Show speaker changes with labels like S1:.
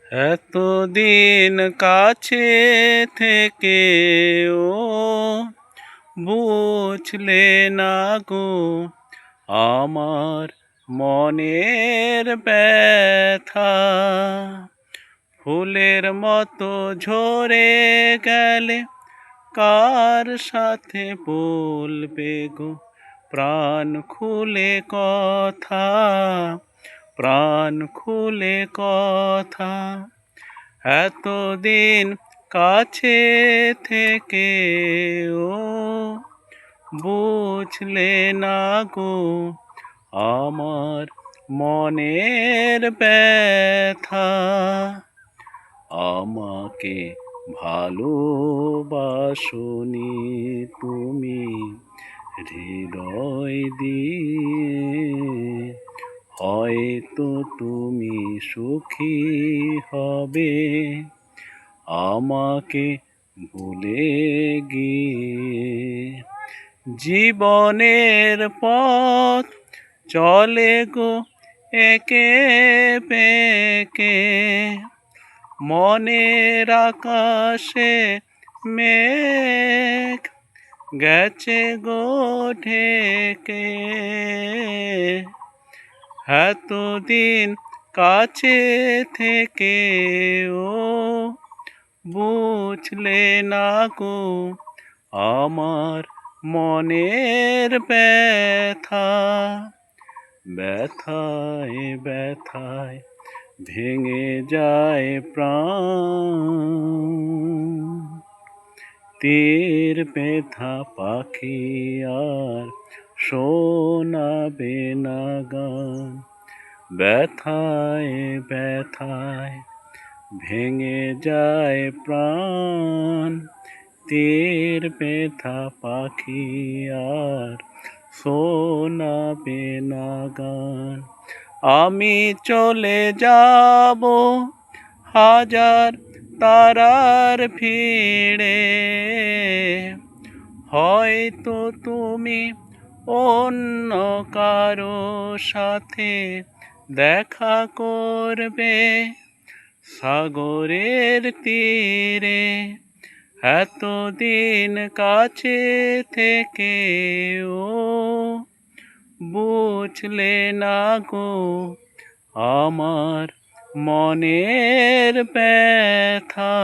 S1: এতদিন কাছে থেকেও বুঝলে না গো আমার মনের ব্যথা। ফুলের মতো ঝরে গেলে কার সাথে বলবে গো প্রাণ খুলে কথা, প্রাণ খুলে কথা। এতদিন কাছে থেকেও বুঝলে না গো আমার মনের ব্যথা। আমাকে ভালোবাসনি তুমি হৃদয় দিয়ে, হয়তো তুমি সুখী হবে আমাকে ভুলে গিয়ে। জীবনের পথ চলে গো একে বেঁকে, মনের আকাশে মেঘ গেছে গো ঢেকে। এতদিন কাছে থেকেও বুঝলে না গো আমার মনের ব্যথা। ব্যথায় ব্যথায় ভেঙে যায় প্রাণ, তীর ব্যথা পাখি আর শোনাবে না গান। ব্যথায় ব্যথায় ভেঙে যায় প্রাণ, তীর ব্যথা পাখি আর শোনাবে না গান। আমি চলে যাব হাজার তারার ভিড়ে, হয়তো তুমি অন্য কারো সাথে দেখা করবে সাগরের তীরে। এতদিন কাছে থেকেও বুঝলে না গো আমার মনের ব্যথা।